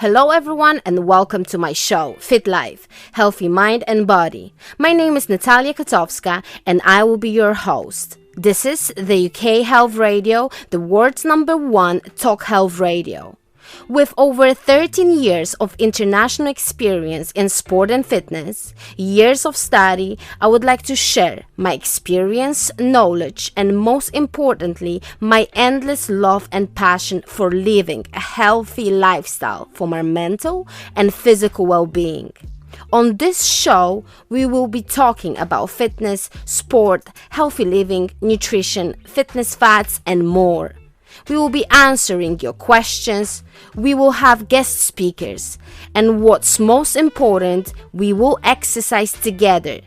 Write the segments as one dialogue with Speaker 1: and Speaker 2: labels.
Speaker 1: Hello everyone and welcome to my show, FitLife, Healthy Mind and Body. My name is Natalia Kotowska and I will be your host. This is the UK Health Radio, the world's #1 talk health radio. With over 13 years of international experience in sport and fitness, years of study, I would like to share my experience, knowledge, and most importantly, my endless love and passion for living a healthy lifestyle for my mental and physical well-being. On this show, we will be talking about fitness, sport, healthy living, nutrition, fitness facts, and more. We will be answering your questions, we will have guest speakers, and what's most important, we will exercise together.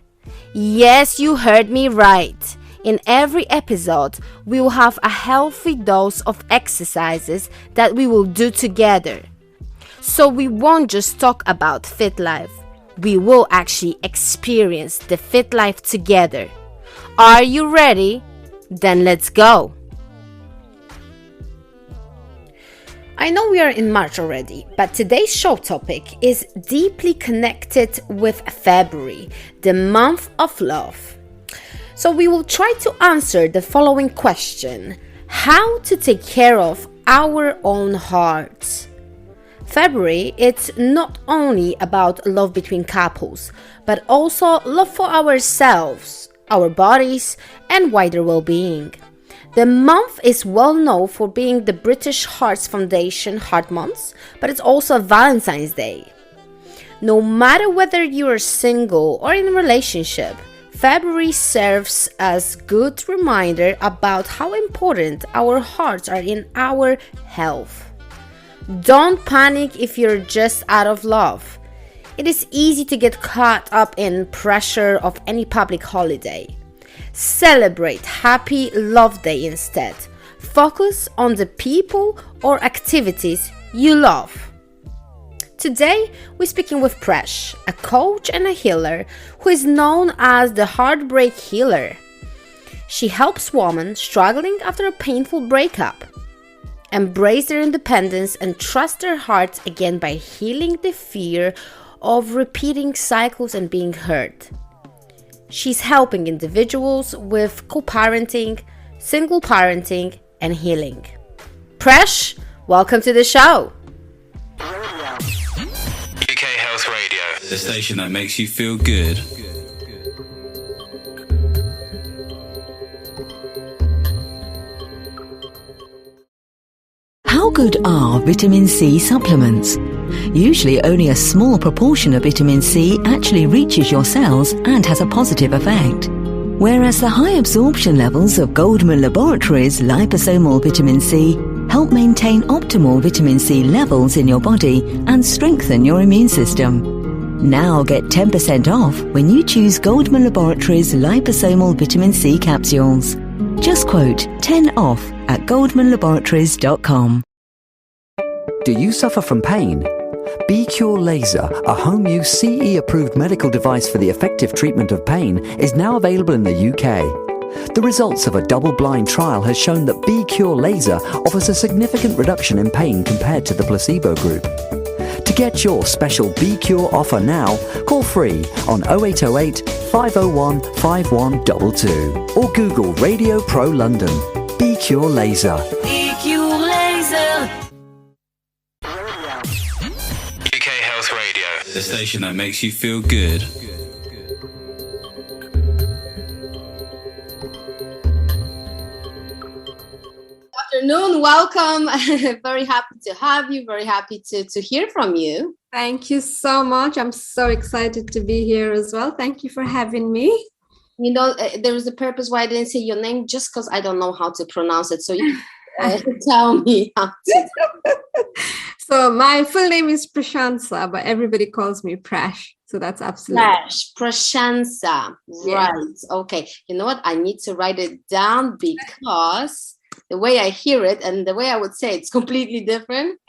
Speaker 1: Yes, you heard me right. In every episode, we will have a healthy dose of exercises that we will do together. So we won't just talk about fit life, we will actually experience the fit life together. Are you ready? Then let's go. I know we are in March already, but today's show topic is deeply connected with February, the month of love. So we will try to answer the following question: how to take care of our own hearts? February, it's not only about love between couples, but also love for ourselves, our bodies, and wider well-being. The month is well known for being the British Hearts Foundation Heart Month, but it's also Valentine's Day. No matter whether you are single or in a relationship, February serves as good reminder about how important our hearts are in our health. Don't panic if you're just out of love. It is easy to get caught up in pressure of any public holiday. Celebrate Happy Love Day instead. Focus on the people or activities you love. Today, we're speaking with Presh, a coach and a healer who is known as the Heartbreak Healer. She helps women struggling after a painful breakup embrace their independence and trust their hearts again by healing the fear of repeating cycles and being hurt. She's helping individuals with co-parenting, single parenting, and healing. Presh, welcome to the show.
Speaker 2: UK Health Radio, the station that makes you feel good.
Speaker 3: How good are vitamin C supplements? Usually only a small proportion of vitamin C actually reaches your cells and has a positive effect. Whereas the high absorption levels of Goldman Laboratories liposomal vitamin C help maintain optimal vitamin C levels in your body and strengthen your immune system. Now get 10% off when you choose Goldman Laboratories liposomal vitamin C capsules. Just quote 10 off at goldmanlaboratories.com.
Speaker 4: Do you suffer from pain? B-Cure Laser, a home-use CE-approved medical device for the effective treatment of pain, is now available in the UK. The results of a double-blind trial has shown that B-Cure Laser offers a significant reduction in pain compared to the placebo group. To get your special B-Cure offer now, call free on 0808 501 5122 or Google Radio Pro London. B-Cure Laser.
Speaker 3: B-Cure Laser.
Speaker 2: UK Health Radio, the station that makes you feel good.
Speaker 1: Afternoon, welcome. Very happy to have you, very happy to hear from you.
Speaker 5: Thank you so much. I'm so excited to be here as well. Thank you for having me.
Speaker 1: You know, there was a purpose why I didn't say your name, just because I don't know how to pronounce it. So you tell me how to.
Speaker 5: So my full name is Prashansa, but everybody calls me Prash. So that's absolutely.
Speaker 1: Prashansa. Right. Yes. Okay. You know what? I need to write it down because the way I hear it and the way I would say it's completely different.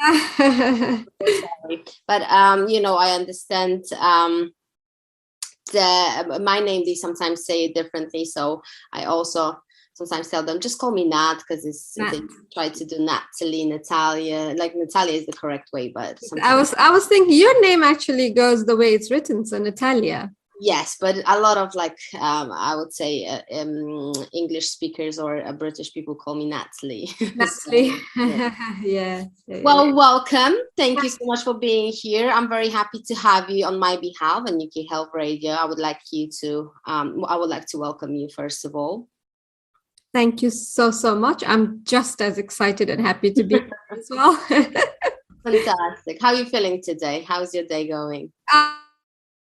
Speaker 1: But you know, I understand my name, they sometimes say it differently, so I also sometimes tell them, just call me Nat, because they try to do Natalia. Like Natalia is the correct way, but
Speaker 5: I was thinking your name actually goes the way it's written, so Natalia.
Speaker 1: Yes, but a lot of I would say English speakers or British people call me Natalie.
Speaker 5: Natalie.
Speaker 1: So, yeah.
Speaker 5: Yeah.
Speaker 1: Well, welcome. Thank you so much for being here. I'm very happy to have you on my behalf on UK Health Radio. I would like to welcome you first of all.
Speaker 5: Thank you so much. I'm just as excited and happy to be here as well.
Speaker 1: Fantastic. How are you feeling today? How's your day going?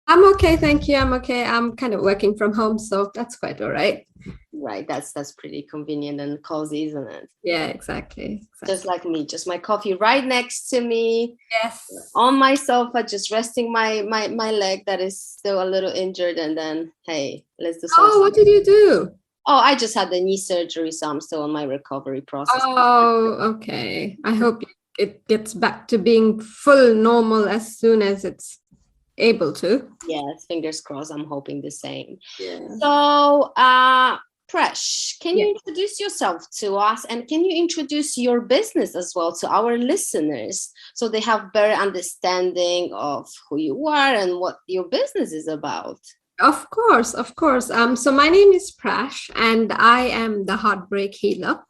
Speaker 5: I'm okay, thank you. I'm okay. I'm kind of working from home, so that's quite all right.
Speaker 1: Right, that's pretty convenient and cozy, isn't it?
Speaker 5: Yeah, exactly.
Speaker 1: Just like me, just my coffee right next to me.
Speaker 5: Yes.
Speaker 1: On my sofa, just resting my leg that is still a little injured, and then hey, let's do something.
Speaker 5: Oh, what did you do?
Speaker 1: Oh, I just had the knee surgery, so I'm still on my recovery process.
Speaker 5: Oh, okay. I hope it gets back to being full normal as soon as it's able to.
Speaker 1: Yes, fingers crossed. I'm hoping the same.
Speaker 5: Yeah.
Speaker 1: So, Presh, can you introduce yourself to us, and can you introduce your business as well to our listeners so they have better understanding of who you are and what your business is about?
Speaker 5: Of course. So my name is Prash, and I am the Heartbreak Healer.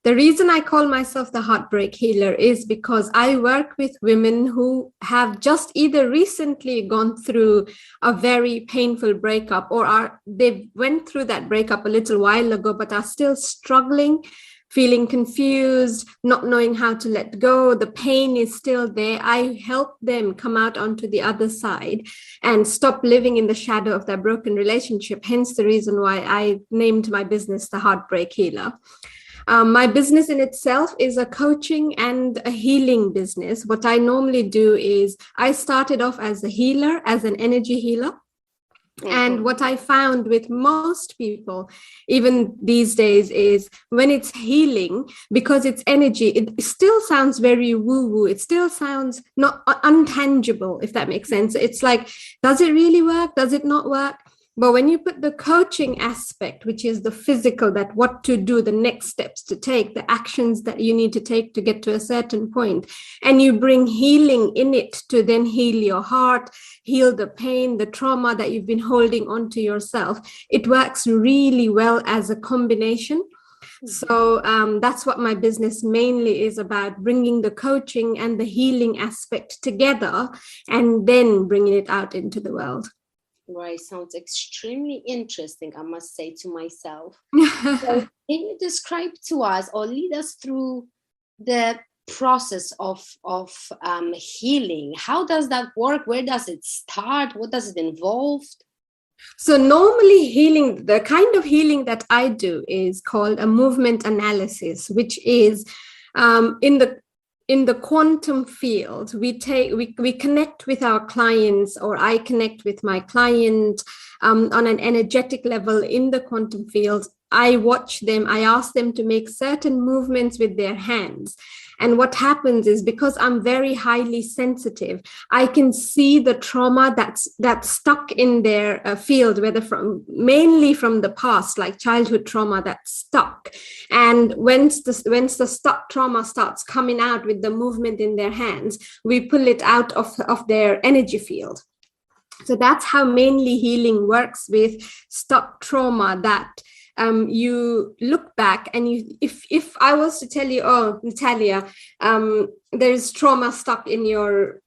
Speaker 5: The reason I call myself the Heartbreak Healer is because I work with women who have just either recently gone through a very painful breakup, or they went through that breakup a little while ago, but are still struggling, feeling confused, not knowing how to let go. The pain is still there. I help them come out onto the other side and stop living in the shadow of their broken relationship. Hence the reason why I named my business the Heartbreak Healer. My business in itself is a coaching and a healing business. What I normally do is I started off as a healer, as an energy healer. Mm-hmm. And what I found with most people, even these days, is when it's healing, because it's energy, it still sounds very woo-woo. It still sounds not untangible, if that makes sense. It's like, does it really work? Does it not work? But when you put the coaching aspect, which is the physical, that what to do, the next steps to take, the actions that you need to take to get to a certain point, and you bring healing in it to then heal your heart, heal the pain, the trauma that you've been holding onto yourself, it works really well as a combination. So that's what my business mainly is about, bringing the coaching and the healing aspect together and then bringing it out into the world.
Speaker 1: Right, sounds extremely interesting, I must say to myself. So can you describe to us or lead us through the process of healing? How does that work? Where does it start? What does it involve?
Speaker 5: So normally healing, the kind of healing that I do is called a movement analysis, which is in the quantum field. We connect with our clients, or I connect with my client on an energetic level in the quantum field. I watch them, I ask them to make certain movements with their hands. And what happens is, because I'm very highly sensitive, I can see the trauma that's stuck in their field, whether mainly from the past, like childhood trauma that's stuck. And once the stuck trauma starts coming out with the movement in their hands, we pull it out of their energy field. So that's how mainly healing works with stuck trauma, that you look back and if I was to tell you, oh, Natalia, there's trauma stuck in your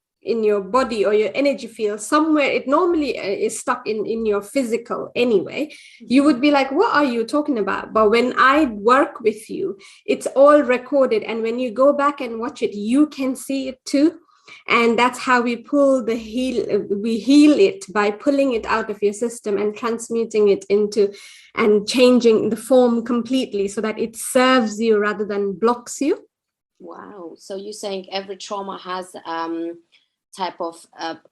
Speaker 5: body or your energy field somewhere, it normally is stuck in your physical anyway, you would be like, what are you talking about? But when I work with you, it's all recorded, and when you go back and watch it, you can see it too. And that's how we heal it, by pulling it out of your system and transmuting it into and changing the form completely so that it serves you rather than blocks you.
Speaker 1: Wow. So you're saying every trauma has type of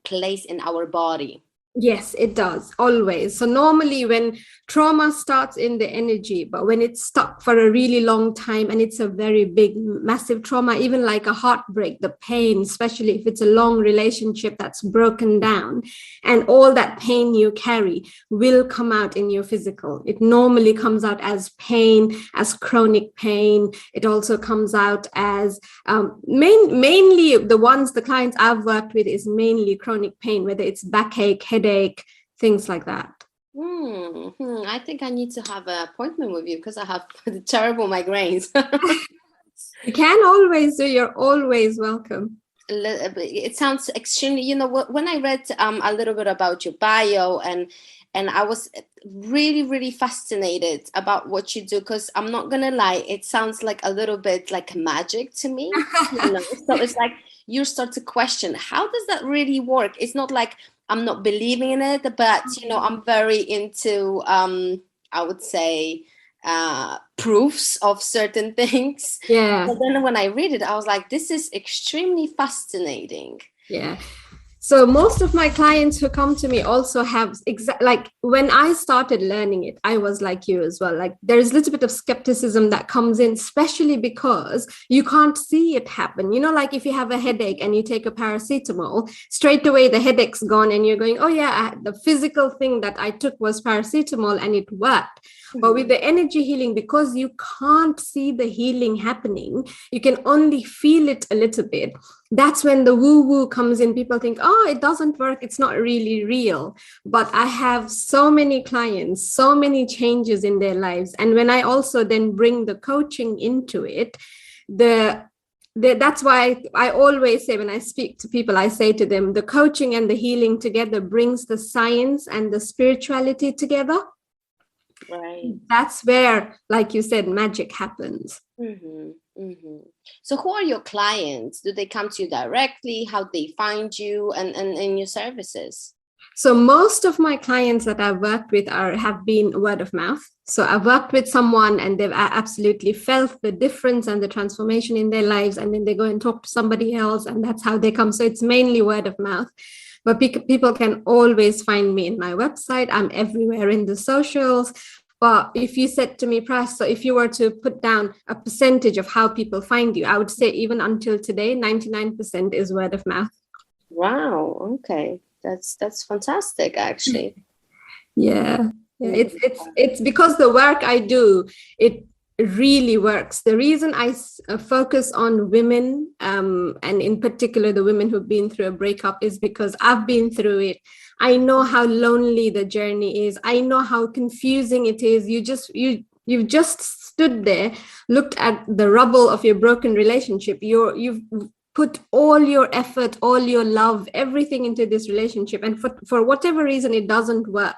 Speaker 1: place in our body.
Speaker 5: Yes, it does, always. So normally when trauma starts in the energy, but when it's stuck for a really long time and it's a very big, massive trauma, even like a heartbreak, the pain, especially if it's a long relationship that's broken down, and all that pain you carry will come out in your physical. It normally comes out as pain, as chronic pain. It also comes out as mainly the clients I've worked with is mainly chronic pain, whether it's backache, headache, things like that.
Speaker 1: I think I need to have an appointment with you because I have terrible migraines.
Speaker 5: You can always do. You're always welcome.
Speaker 1: It sounds extremely, when I read a little bit about your bio and I was really, really fascinated about what you do, because I'm not gonna lie, it sounds like a little bit like magic to me. So it's like you start to question, how does that really work? It's not like I'm not believing in it, but I'm very into I would say proofs of certain things.
Speaker 5: Yeah.
Speaker 1: But then when I read it, I was like, this is extremely fascinating.
Speaker 5: Yeah. So most of my clients who come to me also have like when I started learning it, I was like you as well. Like there's a little bit of skepticism that comes in, especially because you can't see it happen. Like if you have a headache and you take a paracetamol, straight away the headache's gone and you're going, oh yeah, the physical thing that I took was paracetamol and it worked. Mm-hmm. But with the energy healing, because you can't see the healing happening, you can only feel it a little bit. That's when the woo-woo comes in. People think, oh, it doesn't work. It's not really real. But I have so many clients, so many changes in their lives. And when I also then bring the coaching into it, that's why I always say when I speak to people, I say to them, the coaching and the healing together brings the science and the spirituality together.
Speaker 1: Right.
Speaker 5: That's where, like you said, magic happens.
Speaker 1: Mm-hmm. Mm-hmm. So who are your clients? Do they come to you directly? How do they find you and your services?
Speaker 5: So most of my clients that I've worked with have been word of mouth. So I've worked with someone and they've absolutely felt the difference and the transformation in their lives. And then they go and talk to somebody else and that's how they come. So it's mainly word of mouth. But people can always find me in my website. I'm everywhere in the socials. But if you said to me, Prash, so if you were to put down a percentage of how people find you, I would say even until today, 99% is word of mouth.
Speaker 1: Wow. Okay. That's fantastic, actually.
Speaker 5: Yeah. It's because the work I do, it really works. The reason I focus on women, and in particular the women who've been through a breakup, is because I've been through it. I know how lonely the journey is. I know how confusing it is. You've just stood there, looked at the rubble of your broken relationship. You've put all your effort, all your love, everything into this relationship, and for whatever reason it doesn't work.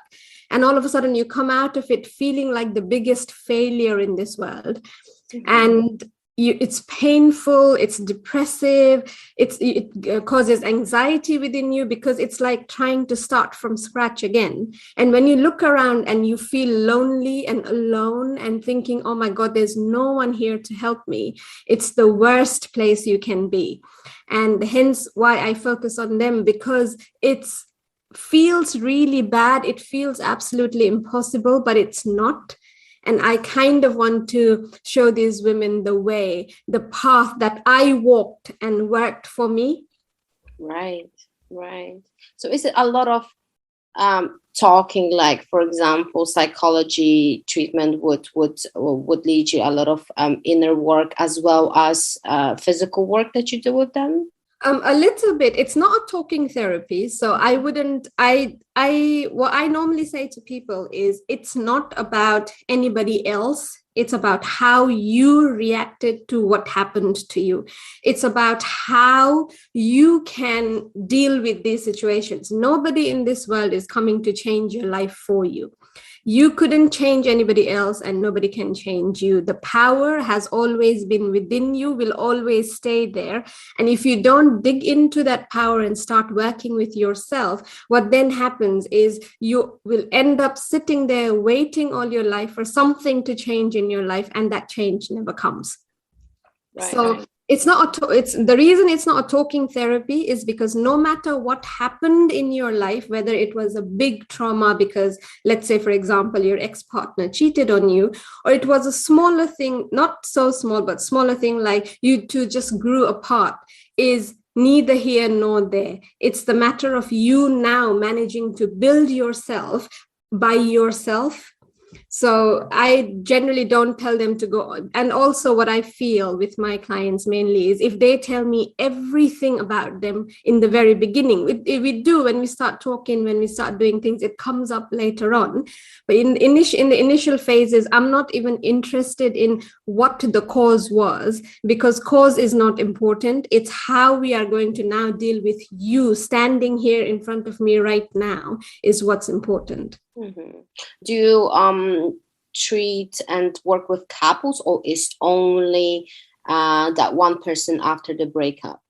Speaker 5: And all of a sudden you come out of it feeling like the biggest failure in this world. Mm-hmm. And it's painful, it's depressive, it causes anxiety within you because it's like trying to start from scratch again. And when you look around and you feel lonely and alone and thinking, oh my God, there's no one here to help me, it's the worst place you can be. And hence why I focus on them, because it's feels really bad. It feels absolutely impossible, but it's not. And I kind of want to show these women the path that I walked and worked for me.
Speaker 1: Right. So is it a lot of talking, like, for example, psychology treatment would lead you a lot of inner work as well as physical work that you do with them?
Speaker 5: A little bit. It's not a talking therapy. So I wouldn't, what I normally say to people is it's not about anybody else. It's about how you reacted to what happened to you. It's about how you can deal with these situations. Nobody in this world is coming to change your life for you. You couldn't change anybody else and nobody can change you. The power has always been within you, will always stay there. And if you don't dig into that power and start working with yourself, what then happens is you will end up sitting there waiting all your life for something to change in your life, and that change never comes. Right. It's not it's the reason it's not a talking therapy is because no matter what happened in your life, whether it was a big trauma because, let's say, for example, your ex-partner cheated on you, or it was a smaller thing, not so small, but smaller thing like you two just grew apart, is neither here nor there. It's the matter of you now managing to build yourself by yourself. So I generally don't tell them to go on. And also what I feel with my clients mainly is if they tell me everything about them in the very beginning, we do when we start talking, when we start doing things, it comes up later on. But in the initial phases, I'm not even interested in what the cause was, because cause is not important. It's how we are going to now deal with you standing here in front of me right now is what's important.
Speaker 1: Mm-hmm. Do you treat and work with couples, or is only that one person after the breakup?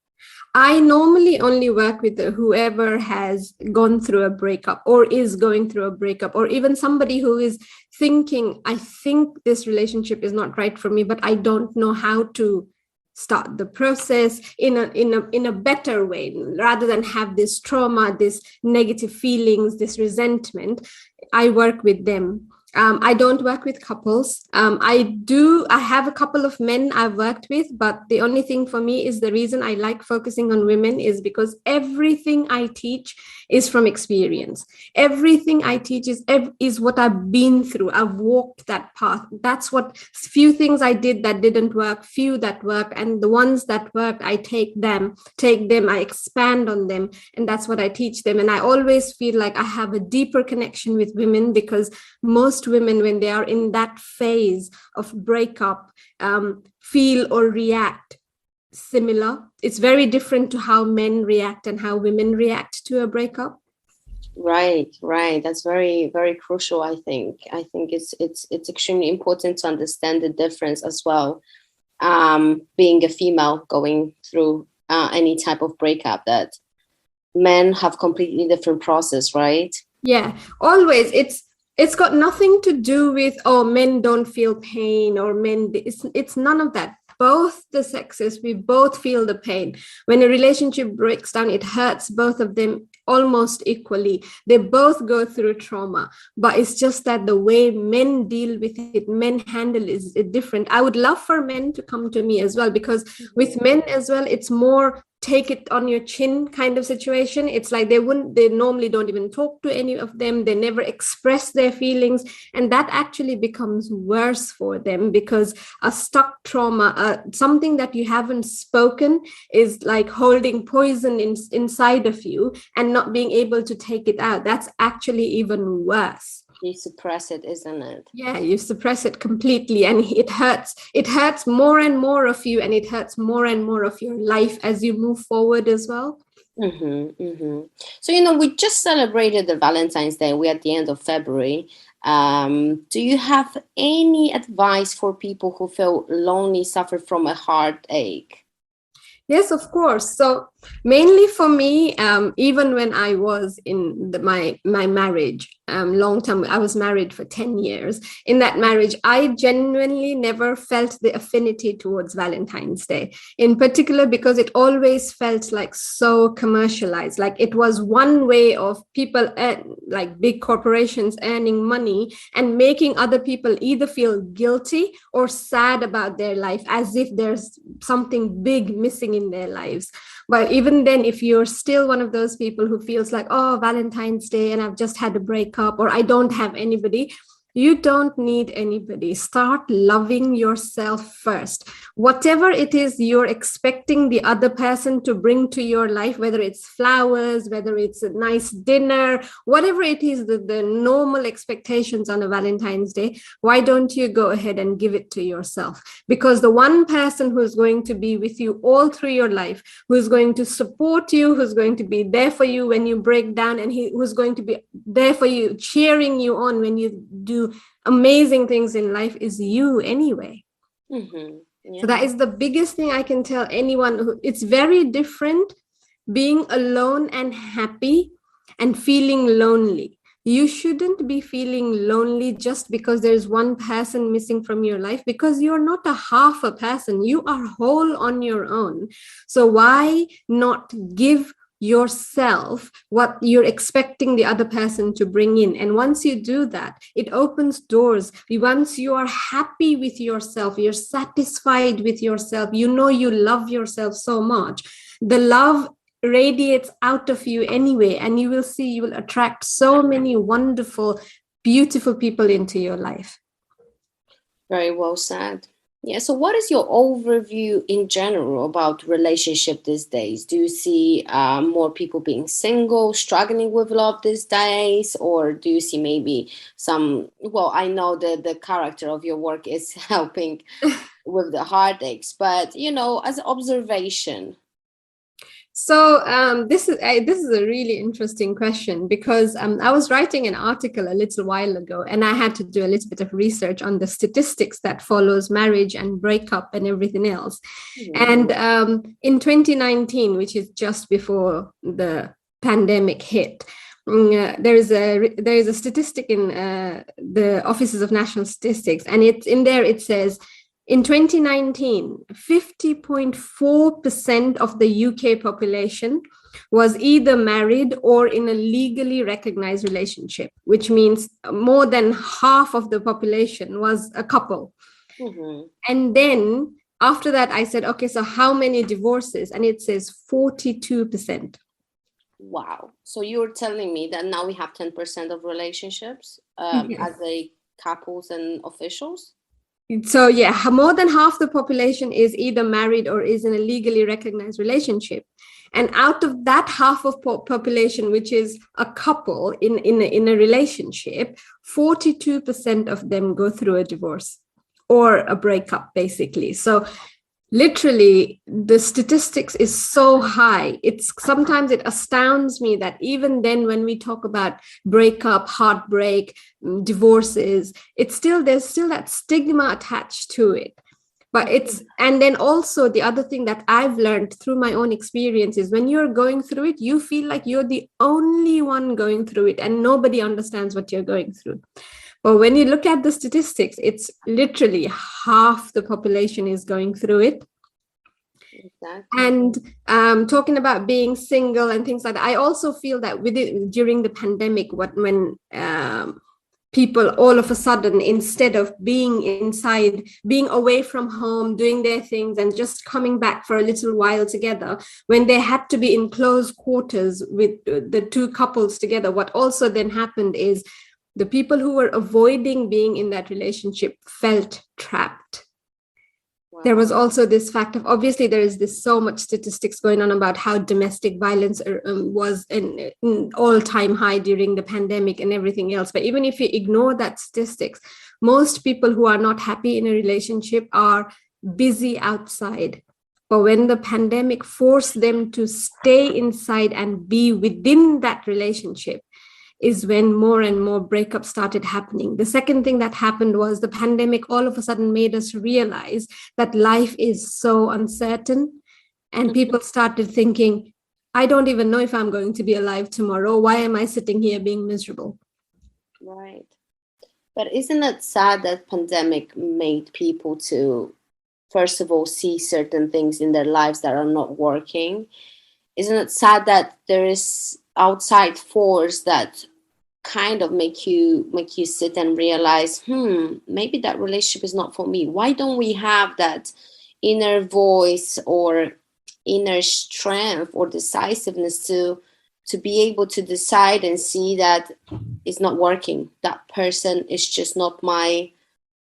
Speaker 5: I normally only work with whoever has gone through a breakup or is going through a breakup, or even somebody who is thinking, I think this relationship is not right for me, but I don't know how to start the process in a better way, rather than have this trauma, this negative feelings, this resentment. I work with them. I don't work with couples. I have a couple of men I've worked with, but the only thing for me is the reason I like focusing on women is because everything I teach is from experience. Everything I teach is what I've been through. I've walked that path. That's what few things I did that didn't work, few that work, and the ones that worked, I take them, I expand on them, and that's what I teach them. And I always feel like I have a deeper connection with women because most women, when they are in that phase of breakup, feel or react similar. It's very different to how men react and how women react to a breakup.
Speaker 1: Right. That's very, very crucial. I think it's extremely important to understand the difference as well. Being a female going through any type of breakup, that men have completely different process, right?
Speaker 5: Yeah, always. It's got nothing to do with, oh, men don't feel pain, or men, it's none of that. Both the sexes, we both feel the pain. When a relationship breaks down, it hurts both of them almost equally. They both go through trauma, but it's just that the way men deal with it, men handle is different. I would love for men to come to me as well, because with men as well, it's more take it on your chin kind of situation. It's like they normally don't even talk to any of them. They never express their feelings. And that actually becomes worse for them, because a stuck trauma, something that you haven't spoken, is like holding poison inside of you and not being able to take it out. That's actually even worse.
Speaker 1: You suppress it, isn't it?
Speaker 5: Yeah, you suppress it completely, and it hurts more and more of you, and it hurts more and more of your life as you move forward as well.
Speaker 1: So we just celebrated the Valentine's Day. We're at the end of February. Do you have any advice for people who feel lonely, suffer from a heartache?
Speaker 5: Yes, of course. So mainly for me, even when I was in my marriage, long time, I was married for 10 years. In that marriage, I genuinely never felt the affinity towards Valentine's Day, in particular because it always felt like so commercialized. Like it was one way of people, like big corporations, earning money and making other people either feel guilty or sad about their life, as if there's something big missing in their lives. But even then, if you're still one of those people who feels like, oh, Valentine's Day and I've just had a breakup, or I don't have anybody, you don't need anybody. Start loving yourself first. Whatever it is you're expecting the other person to bring to your life, whether it's flowers, whether it's a nice dinner, whatever it is, the normal expectations on a Valentine's Day, why don't you go ahead and give it to yourself? Because the one person who's going to be with you all through your life, who's going to support you, who's going to be there for you when you break down, and who's going to be there for you, cheering you on when you do amazing things in life, is you anyway. So that is the biggest thing I can tell anyone. It's very different being alone and happy and feeling lonely. you shouldn't be feeling lonely just because there's one person missing from your life, because you're not a half a person. You are whole on your own. So why not give yourself what you're expecting the other person to bring in? And once you do that, it opens doors. Once you are happy with yourself, you're satisfied with yourself, you know you love yourself so much, the love radiates out of you anyway, and you will see, you will attract so many wonderful, beautiful people into your life.
Speaker 1: Very well said. Yeah. So what is your overview in general about relationship these days? Do you see more people being single, struggling with love these days? Or do you see maybe some, well, I know that the character of your work is helping with the heartaches, but, you know, as an observation.
Speaker 5: So this is a really interesting question, because I was writing an article a little while ago, and I had to do a little bit of research on the statistics that follows marriage and breakup and everything else. And in 2019, which is just before the pandemic hit, there is a statistic in the Offices of National Statistics, and it's in there. It says, in 2019, 50.4% of the UK population was either married or in a legally recognized relationship, which means more than half of the population was a couple. And then after that, I said, okay, so how many divorces? And it says 42%.
Speaker 1: Wow. So you're telling me that now we have 10% of relationships as a couples and officials?
Speaker 5: So yeah, more than half the population is either married or is in a legally recognized relationship. And out of that half of population, which is a couple in a relationship, 42% of them go through a divorce or a breakup, basically. So literally, the statistics is so high. Sometimes it astounds me that even then, when we talk about breakup, heartbreak, divorces, there's still that stigma attached to it. But and then also the other thing that I've learned through my own experience is, when you're going through it, you feel like you're the only one going through it and nobody understands what you're going through. But when you look at the statistics, it's literally half the population is going through it. Exactly. And talking about being single and things like that, I also feel that during the pandemic, when people all of a sudden, instead of being inside, being away from home, doing their things and just coming back for a little while together, when they had to be in close quarters with the two couples together, what also then happened is, the people who were avoiding being in that relationship felt trapped. Wow. There was also this fact of, obviously there is this so much statistics going on about how domestic violence was an all-time high during the pandemic and everything else. But even if you ignore that statistics, most people who are not happy in a relationship are busy outside. But when the pandemic forced them to stay inside and be within that relationship, is when more and more breakups started happening. The second thing that happened was, the pandemic all of a sudden made us realize that life is so uncertain. And people started thinking, I don't even know if I'm going to be alive tomorrow. Why am I sitting here being miserable?
Speaker 1: Right. But isn't it sad that pandemic made people to, first of all, see certain things in their lives that are not working? Isn't it sad that there is outside force that kind of make you sit and realize, maybe that relationship is not for me? Why don't we have that inner voice or inner strength or decisiveness to be able to decide and see that it's not working? That person is just not my,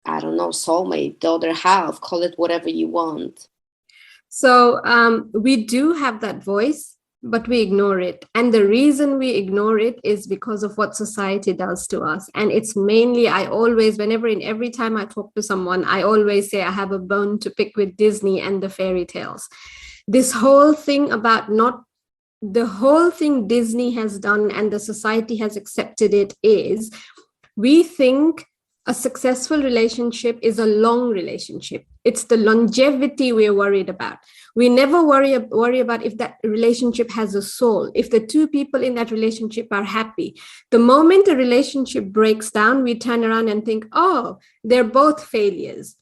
Speaker 1: I don't know, soulmate, the other half, call it whatever you want.
Speaker 5: So we do have that voice, but we ignore it. And the reason we ignore it is because of what society does to us. And it's mainly, every time I talk to someone, I always say I have a bone to pick with Disney and the fairy tales. This whole thing the whole thing Disney has done and the society has accepted it is, we think a successful relationship is a long relationship. It's the longevity we're worried about. We never worry about if that relationship has a soul, if the two people in that relationship are happy. The moment a relationship breaks down, we turn around and think, oh, they're both failures.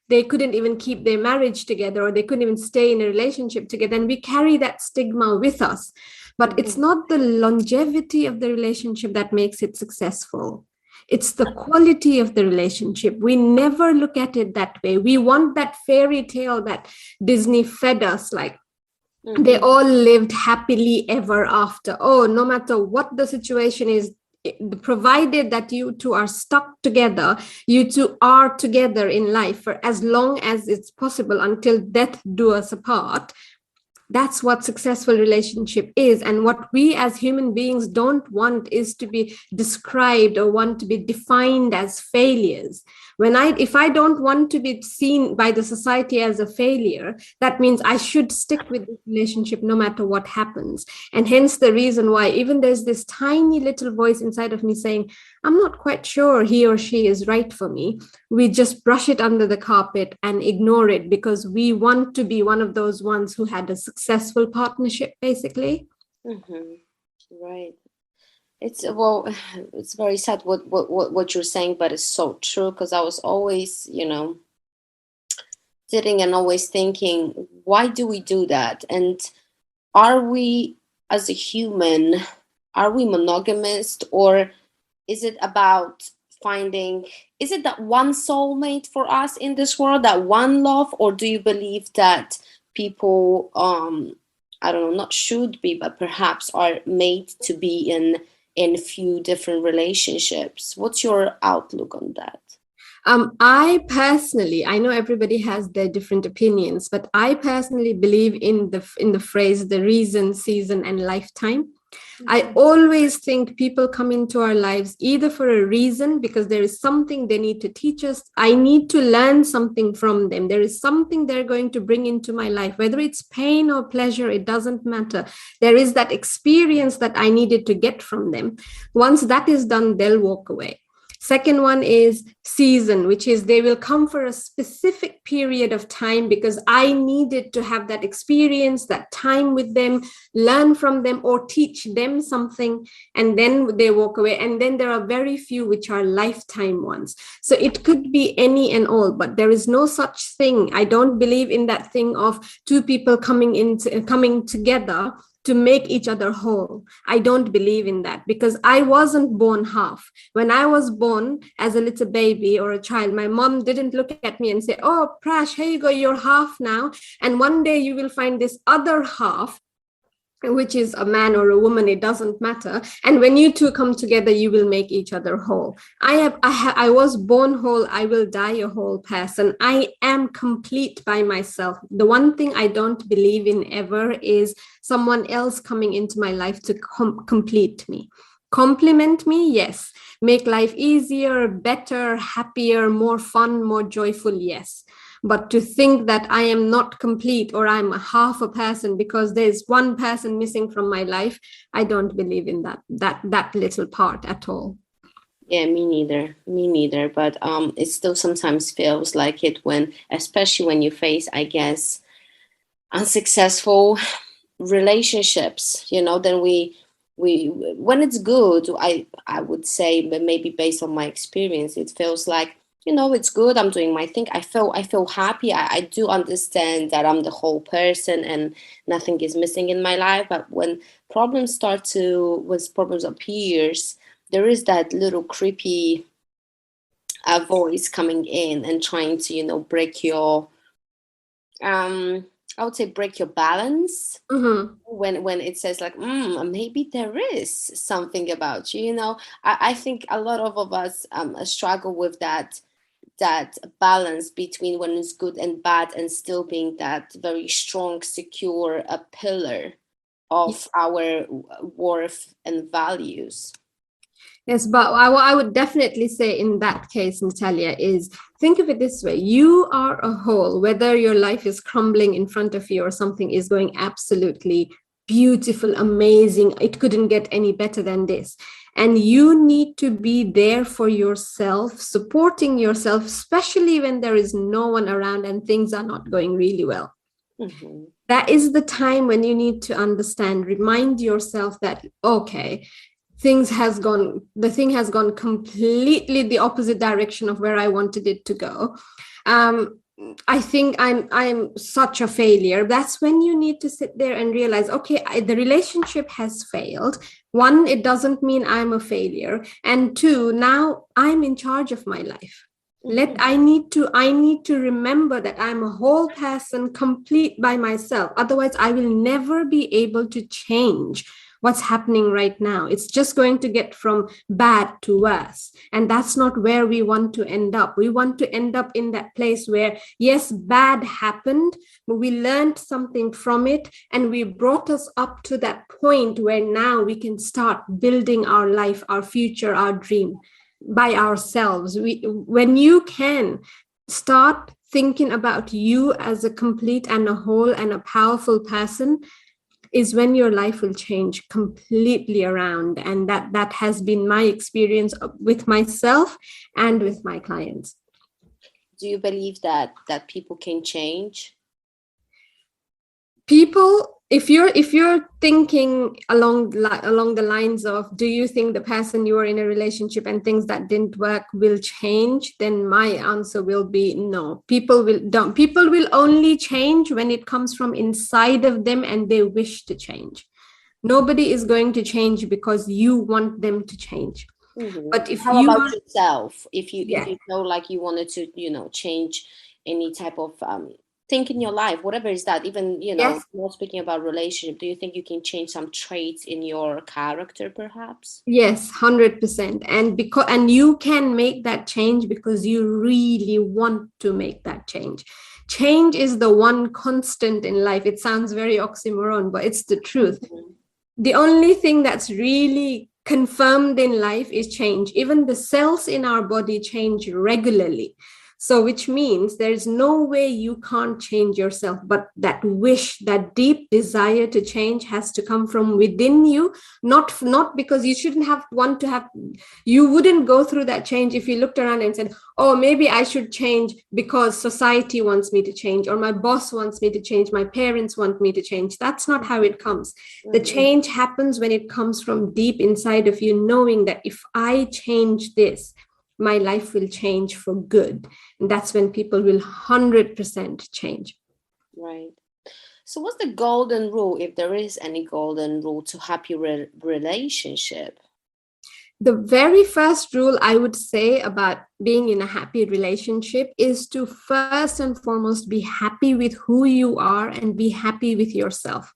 Speaker 5: They couldn't even keep their marriage together, or they couldn't even stay in a relationship together. And we carry that stigma with us. But it's not the longevity of the relationship that makes it successful. It's the quality of the relationship. We never look at it that way. We want that fairy tale that Disney fed us, like they all lived happily ever after. Oh, no matter what the situation is, provided that you two are stuck together, you two are together in life for as long as it's possible until death do us apart. That's what successful relationship is. And what we as human beings don't want is to be described or want to be defined as failures. If I don't want to be seen by the society as a failure, that means I should stick with this relationship no matter what happens. And hence the reason why even there's this tiny little voice inside of me saying, I'm not quite sure he or she is right for me. We just brush it under the carpet and ignore it because we want to be one of those ones who had a successful partnership, basically.
Speaker 1: Right. It's very sad what you're saying, but it's so true, because I was always, sitting and always thinking, why do we do that? And are we, as a human, are we monogamous, or is it about is it that one soulmate for us in this world, that one love, or do you believe that people, I don't know, not should be, but perhaps are made to be in few different relationships? What's your outlook on that?
Speaker 5: I personally, I know everybody has their different opinions, but I personally believe in the phrase, the reason, season, and lifetime. I always think people come into our lives either for a reason, because there is something they need to teach us. I need to learn something from them. There is something they're going to bring into my life, whether it's pain or pleasure, it doesn't matter. There is that experience that I needed to get from them. Once that is done, they'll walk away. Second one is season, which is they will come for a specific period of time because I needed to have that experience, that time with them, learn from them or teach them something, and then they walk away. And then there are very few which are lifetime ones. So it could be any and all, but there is no such thing. I don't believe in that thing of two people coming together to make each other whole. I don't believe in that, because I wasn't born half. When I was born as a little baby or a child, my mom didn't look at me and say, oh, Prash, here you go, you're half now. And one day you will find this other half, which is a man or a woman, it doesn't matter. And when you two come together, you will make each other whole. I was born whole. I will die a whole person. I am complete by myself. The one thing I don't believe in ever is someone else coming into my life to complete me. Compliment me, yes. Make life easier, better, happier, more fun, more joyful, yes. But to think that I am not complete or I'm half a person because there's one person missing from my life, I don't believe in that little part at all.
Speaker 1: Yeah, me neither. But it still sometimes feels like it especially when you face, I guess, unsuccessful relationships, then we when it's good, I would say, but maybe based on my experience, it feels like, it's good. I'm doing my thing. I feel happy. I do understand that I'm the whole person and nothing is missing in my life. But when problems appears, there is that little creepy voice coming in and trying to, break your, I would say break your balance.
Speaker 5: Mm-hmm.
Speaker 1: When it says like, maybe there is something about you. I think a lot of us struggle with that balance between when it's good and bad, and still being that very strong, secure pillar of our worth and values.
Speaker 5: Yes, but I would definitely say in that case, Natalia, is think of it this way. You are a whole, whether your life is crumbling in front of you or something is going absolutely beautiful, amazing. It couldn't get any better than this. And you need to be there for yourself, supporting yourself, especially when there is no one around and things are not going really well.
Speaker 1: Mm-hmm.
Speaker 5: that is the time when you need to understand, remind yourself that, okay, the thing has gone completely the opposite direction of where I wanted it to go. I think I'm such a failure. That's when you need to sit there and realize, okay, the relationship has failed. One, it doesn't mean I'm a failure. And two, now I'm in charge of my life. I need to remember that I'm a whole person, complete by myself. Otherwise, I will never be able to change what's happening right now. It's just going to get from bad to worse. And that's not where we want to end up. We want to end up in that place where, yes, bad happened, but we learned something from it, and we brought us up to that point where now we can start building our life, our future, our dream by ourselves. When you can start thinking about you as a complete and a whole and a powerful person, is when your life will change completely around. And that has been my experience with myself and with my clients.
Speaker 1: Do you believe that people can change?
Speaker 5: People, if you're thinking along the lines of, do you think the person you are in a relationship and things that didn't work will change, then my answer will be no. People will only change when it comes from inside of them and they wish to change. Nobody is going to change because you want them to change.
Speaker 1: Mm-hmm.
Speaker 5: But if
Speaker 1: how about yourself? If you know, like, you wanted to, change any type of think in your life, whatever is that, even,
Speaker 5: yes,
Speaker 1: not speaking about relationship, do you think you can change some traits in your character, perhaps?
Speaker 5: Yes, 100%. And you can make that change because you really want to make that change. Change is the one constant in life. It sounds very oxymoron, but it's the truth. Mm-hmm. The only thing that's really confirmed in life is change. Even the cells in our body change regularly. So which means there's no way you can't change yourself, but that wish, that deep desire to change has to come from within you, not because you you wouldn't go through that change if you looked around and said, oh, maybe I should change because society wants me to change, or my boss wants me to change, my parents want me to change. That's not how it comes. Mm-hmm. The change happens when it comes from deep inside of you, knowing that if I change this, my life will change for good. And that's when people will 100% change.
Speaker 1: Right. So what's the golden rule, if there is any golden rule, to happy relationship?
Speaker 5: The very first rule I would say about being in a happy relationship is to first and foremost be happy with who you are and be happy with yourself.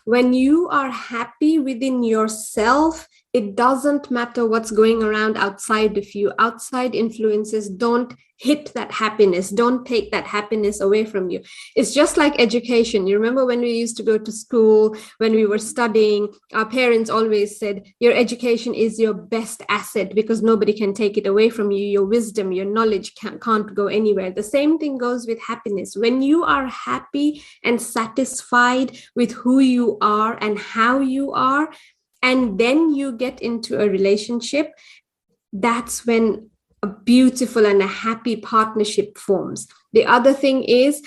Speaker 5: When you are happy within yourself, it doesn't matter what's going around outside of you. Outside influences don't hit that happiness, don't take that happiness away from you. It's just like education. You remember when we used to go to school, when we were studying, our parents always said, your education is your best asset because nobody can take it away from you. Your wisdom, your knowledge can't go anywhere. The same thing goes with happiness. When you are happy and satisfied with who you are and how you are, and then you get into a relationship, that's when a beautiful and a happy partnership forms. The other thing is,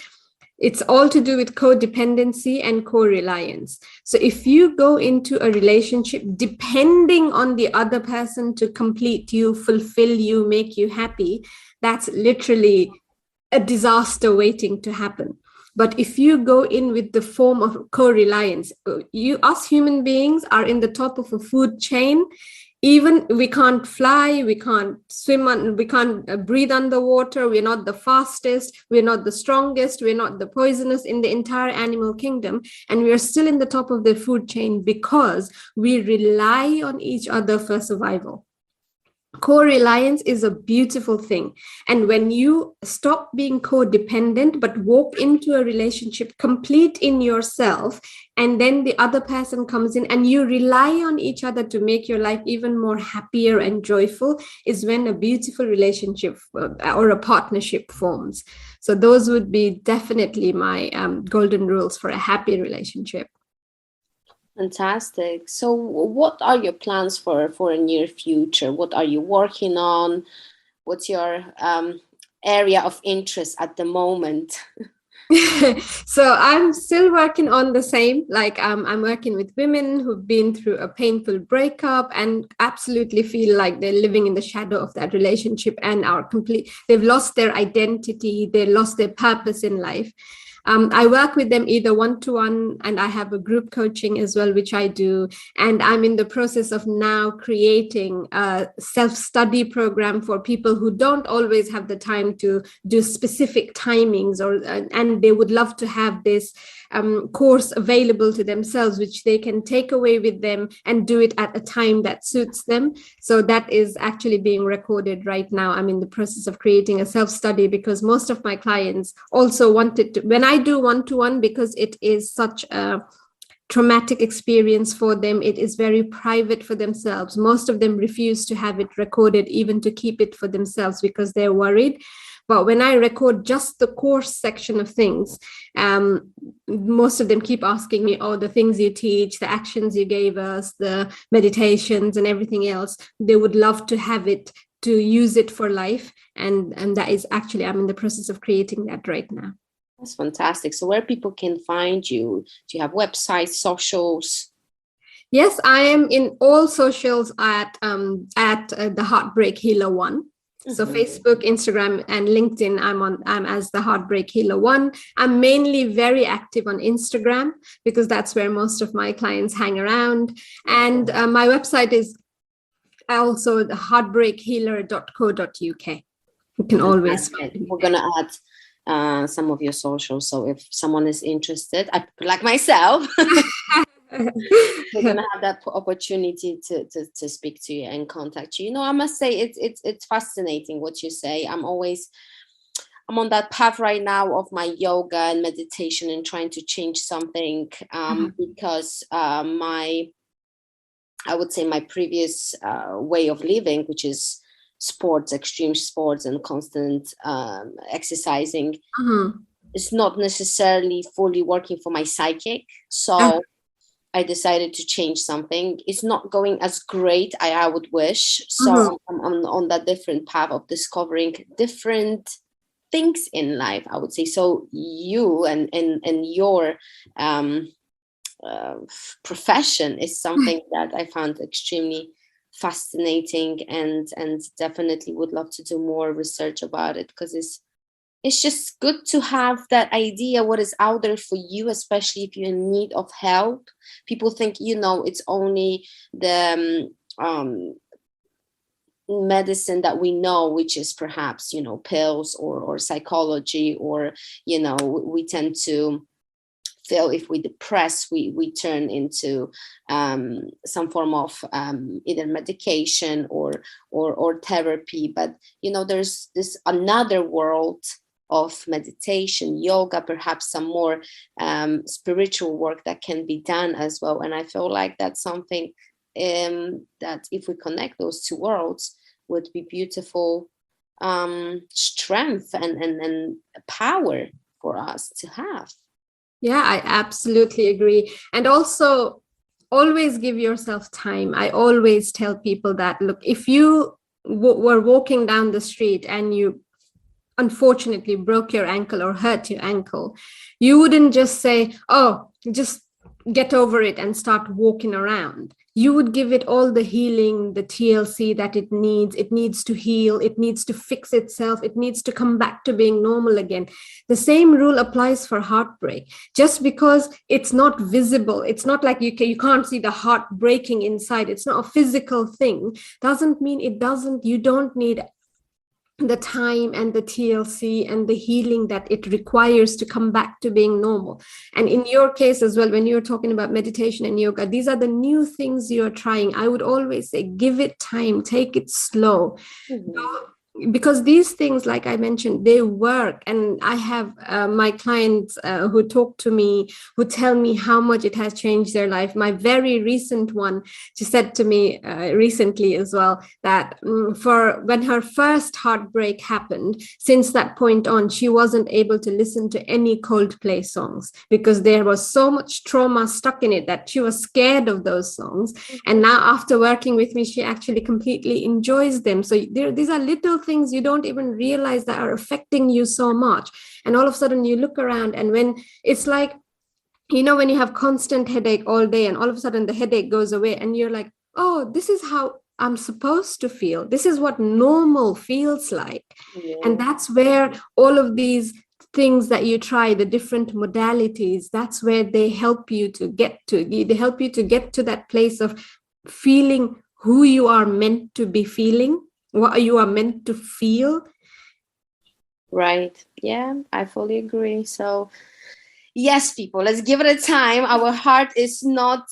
Speaker 5: it's all to do with codependency and co-reliance. So if you go into a relationship depending on the other person to complete you, fulfill you, make you happy, that's literally a disaster waiting to happen. But if you go in with the form of co-reliance, us human beings are in the top of a food chain. Even we can't fly, we can't swim, we can't breathe underwater. We're not the fastest, we're not the strongest, we're not the poisonous in the entire animal kingdom. And we are still in the top of the food chain because we rely on each other for survival. Co-reliance is a beautiful thing. And when you stop being codependent, but walk into a relationship complete in yourself, and then the other person comes in and you rely on each other to make your life even more happier and joyful, is when a beautiful relationship or a partnership forms. So those would be definitely my golden rules for a happy relationship.
Speaker 1: Fantastic. So what are your plans for a near future? What are you working on? What's your area of interest at the moment?
Speaker 5: So I'm still working on the same, like I'm working with women who've been through a painful breakup and absolutely feel like they're living in the shadow of that relationship and they've lost their identity, they lost their purpose in life. I work with them either one-to-one, and I have a group coaching as well, which I do. And I'm in the process of now creating a self-study program for people who don't always have the time to do specific timings, and they would love to have this course available to themselves, which they can take away with them and do it at a time that suits them. So that is actually being recorded right now. I'm in the process of creating a self-study because most of my clients also wanted to, when I do one-to-one, because it is such a traumatic experience for them, it is very private for themselves. Most of them refuse to have it recorded, even to keep it for themselves, because they're worried. But when I record just the course section of things, most of them keep asking me, oh, the things you teach, the actions you gave us, the meditations and everything else, they would love to have it, to use it for life. And that is actually, I'm in the process of creating that right now.
Speaker 1: That's fantastic. So where people can find you? Do you have websites, socials?
Speaker 5: Yes, I am in all socials at the Heartbreak Healer 1. So Facebook, Instagram, and LinkedIn, I'm as the Heartbreak Healer 1. I'm mainly very active on Instagram because that's where most of my clients hang around. And my website is also the heartbreakhealer.co.uk. You can always find me.
Speaker 1: We're gonna add some of your socials. So if someone is interested, like myself, we're gonna have that opportunity to speak to you and contact you. You know, I must say it's fascinating what you say. I'm on that path right now of my yoga and meditation and trying to change something because I would say my previous way of living, which is sports, extreme sports and constant exercising, is not necessarily fully working for my psychic. So I decided to change something. It's not going as great I would wish. So I'm on that different path of discovering different things in life, I would say. So you and your profession is something that I found extremely fascinating and definitely would love to do more research about it, because it's just good to have that idea what is out there for you, especially if you're in need of help. People think, it's only the medicine that we know, which is perhaps, pills or psychology, or, we tend to feel if we depress, we turn into some form of either medication or therapy. But, there's this another world of meditation, yoga, perhaps some more spiritual work that can be done as well. And I feel like that's something that if we connect those two worlds would be beautiful strength and power for us to have.
Speaker 5: Yeah, I absolutely agree. And also always give yourself time. I always tell people that, look, if you were walking down the street and you unfortunately broke your ankle or hurt your ankle, you wouldn't just say, oh, just get over it and start walking around. You would give it all the healing, the TLC that it needs. It needs to heal. It needs to fix itself. It needs to come back to being normal again. The same rule applies for heartbreak. Just because it's not visible, it's not like you can't see the heart breaking inside. It's not a physical thing. Doesn't mean you don't need the time and the TLC and the healing that it requires to come back to being normal. And in your case as well, when you're talking about meditation and yoga, these are the new things you're trying. I would always say, give it time, take it slow. Because these things, like I mentioned, they work. And I have my clients who talk to me, who tell me how much it has changed their life. My very recent one, she said to me recently as well, that for when her first heartbreak happened, since that point on, she wasn't able to listen to any Coldplay songs because there was so much trauma stuck in it that she was scared of those songs. And now after working with me, she actually completely enjoys them. So these are little things you don't even realize that are affecting you so much. And all of a sudden you look around, and when it's like, when you have constant headache all day and all of a sudden the headache goes away and you're like, oh, this is how I'm supposed to feel. This is what normal feels like.
Speaker 1: Yeah.
Speaker 5: And that's where all of these things that you try, the different modalities, that's where they help you to get to. They help you to get to that place of feeling who you are meant to be feeling, what you are meant to feel.
Speaker 1: Right. Yeah, I fully agree. So yes, people, let's give it a time. Our heart is not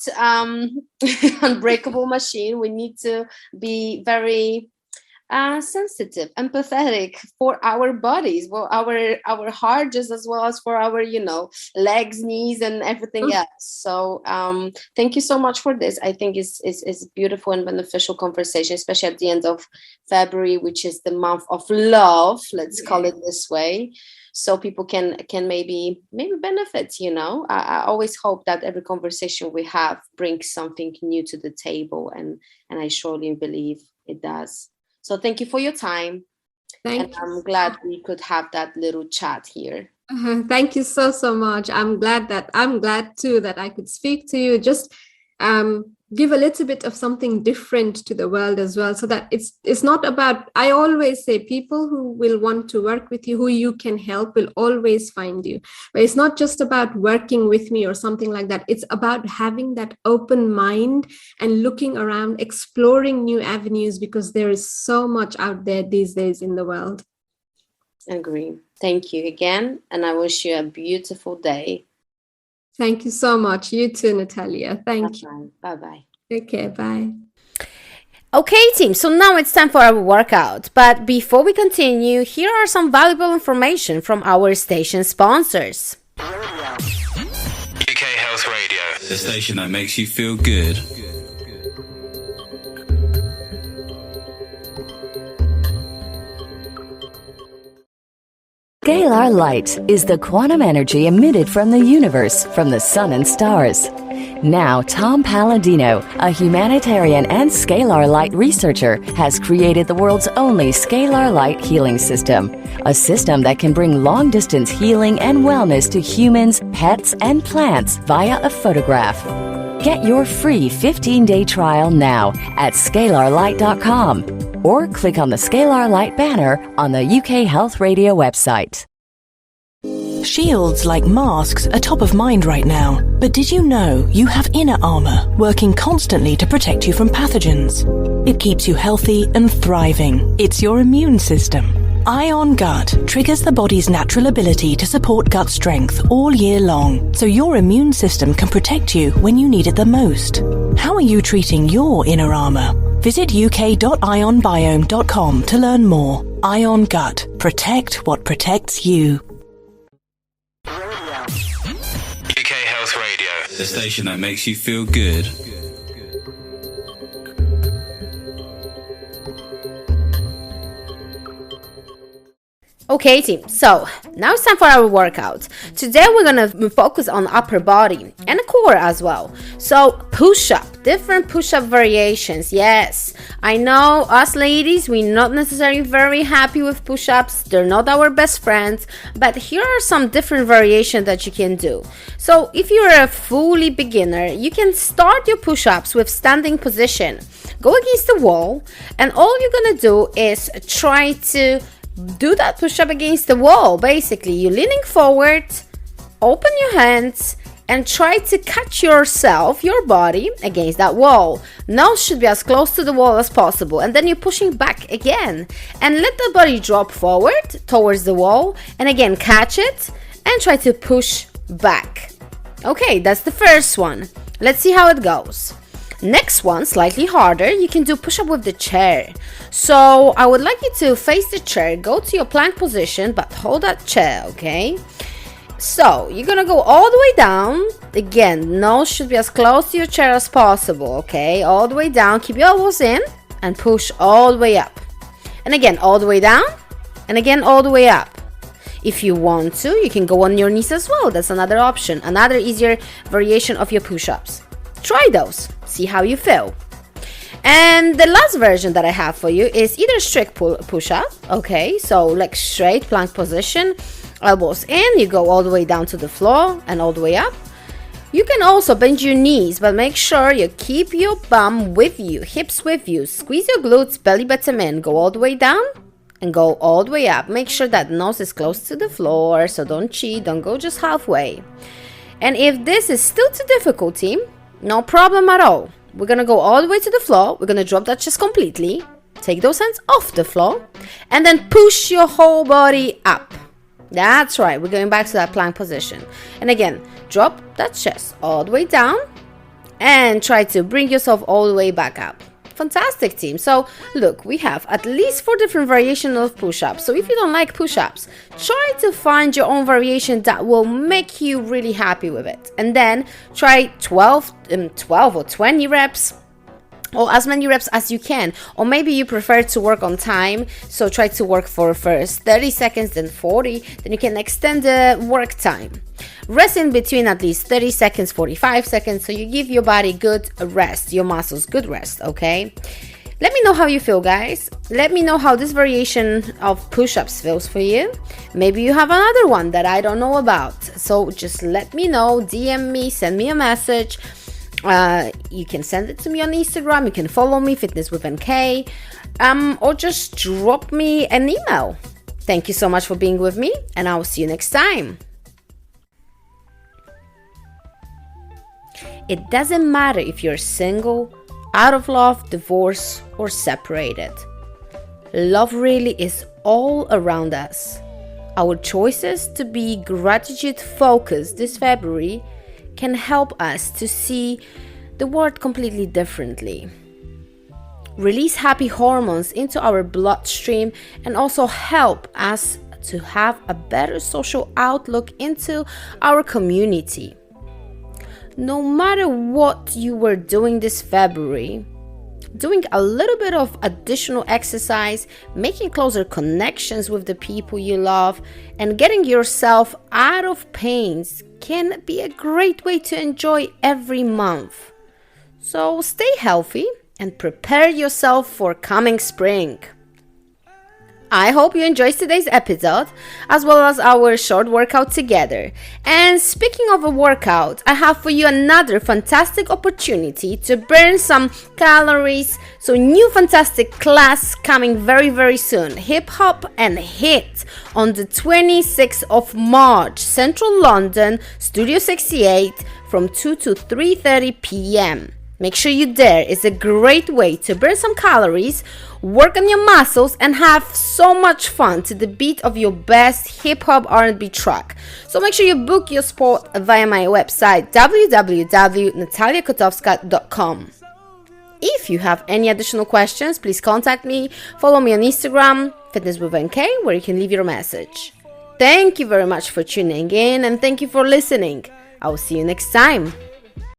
Speaker 1: unbreakable machine. We need to be very sensitive, empathetic for our bodies, well, our heart, just as well as for our, legs, knees, and everything else. So thank you so much for this. I think it's beautiful and beneficial conversation, especially at the end of February, which is the month of love. Let's call it this way. So people can maybe benefit, I always hope that every conversation we have brings something new to the table, and I surely believe it does. So thank you for your time.
Speaker 5: Thank you.
Speaker 1: I'm glad we could have that little chat here.
Speaker 5: Thank you so much. I'm glad too that I could speak to you. Just give a little bit of something different to the world as well, so that it's not about, I always say, people who will want to work with you, who you can help, will always find you. But it's not just about working with me or something like that. It's about having that open mind and looking around, exploring new avenues, because there is so much out there these days in the world.
Speaker 1: Agree. Thank you again, and I wish you a beautiful day.
Speaker 5: Thank you so much. You too, Natalia. Thank you.
Speaker 1: Bye-bye.
Speaker 5: Okay, bye.
Speaker 1: Okay, team, so now it's time for our workout. But before we continue, here are some valuable information from our station sponsors.
Speaker 2: UK Health Radio, the station that makes you feel good.
Speaker 3: Scalar light is the quantum energy emitted from the universe, from the sun and stars. Now, Tom Palladino, a humanitarian and scalar light researcher, has created the world's only scalar light healing system, a system that can bring long-distance healing and wellness to humans, pets, and plants via a photograph. Get your free 15-day trial now at scalarlight.com. or click on the Scalar Light banner on the UK Health Radio website.
Speaker 6: Shields like masks are top of mind right now. But did you know you have inner armor working constantly to protect you from pathogens? It keeps you healthy and thriving. It's your immune system. Ion Gut triggers the body's natural ability to support gut strength all year long, so your immune system can protect you when you need it the most. How are you treating your inner armor? Visit uk.ionbiome.com to learn more. Ion Gut. Protect what protects you.
Speaker 2: UK Health Radio, the station that makes you feel good.
Speaker 1: Okay, team, so now it's time for our workout. Today we're gonna focus on upper body and core as well. So push-up, different push-up variations. Yes, I know us ladies, we're not necessarily very happy with push-ups. They're not our best friends, but here are some different variations that you can do. So if you're a fully beginner, you can start your push-ups with standing position. Go against the wall, and all you're gonna do is try to do that push-up against the wall. Basically, you're leaning forward, open your hands, and try to catch yourself, your body, against that wall. Nose should be as close to the wall as possible, and then you're pushing back again. And let the body drop forward towards the wall, and again, catch it, and try to push back. Okay, that's the first one. Let's see how it goes. Next one, slightly harder, you can do push-up with the chair. So I would like you to face the chair, go to your plank position, but hold that chair, okay? So you're gonna go all the way down. Again, nose should be as close to your chair as possible, okay? All the way down, keep your elbows in, and push all the way up. And again, all the way down, and again, all the way up. If you want to, you can go on your knees as well. That's another option, another easier variation of your push-ups. Try those, see how you feel. And the last version that I have for you is either strict push-up, okay, so like straight plank position, elbows in, you go all the way down to the floor and all the way up. You can also bend your knees, but make sure you keep your bum with you, hips with you, squeeze your glutes, belly button in, go all the way down and go all the way up. Make sure that nose is close to the floor, so don't cheat, don't go just halfway. And if this is still too difficult, team, no problem at all. We're gonna go all the way to the floor. We're gonna drop that chest completely. Take those hands off the floor and then push your whole body up. That's right. We're going back to that plank position. And again, drop that chest all the way down and try to bring yourself all the way back up. Fantastic, team. So look, we have at least 4 different variations of push-ups. So if you don't like push-ups, try to find your own variation that will make you really happy with it. And then try 12 or 20 reps, or as many reps as you can. Or maybe you prefer to work on time, so try to work for first 30 seconds, then 40, then you can extend the work time. Rest in between at least 30 seconds, 45 seconds, so you give your body good rest, your muscles good rest, okay? Let me know how you feel, guys. Let me know how this variation of push-ups feels for you. Maybe you have another one that I don't know about. So just let me know, DM me, send me a message. You can send it to me on Instagram. You can follow me, Fitness with NK, or just drop me an email. Thank you so much for being with me, and I will see you next time. It doesn't matter if you're single, out of love, divorced, or separated. Love really is all around us. Our choices to be gratitude focused this February can help us to see the world completely differently. Release happy hormones into our bloodstream and also help us to have a better social outlook into our community. No matter what you were doing this February, doing a little bit of additional exercise, making closer connections with the people you love, and getting yourself out of pains can be a great way to enjoy every month. So stay healthy and prepare yourself for coming spring. I hope you enjoyed today's episode as well as our short workout together. And speaking of a workout, I have for you another fantastic opportunity to burn some calories. So new fantastic class coming very, very soon. Hip Hop and Hit on the 26th of March, Central London, Studio 68 from 2 to 3:30 p.m. Make sure you're there. It's a great way to burn some calories, work on your muscles, and have so much fun to the beat of your best hip-hop R&B track. So make sure you book your spot via my website www.nataliakotowska.com. If you have any additional questions, please contact me. Follow me on Instagram, Fitness with NK, where you can leave your message. Thank you very much for tuning in and thank you for listening. I will see you next time.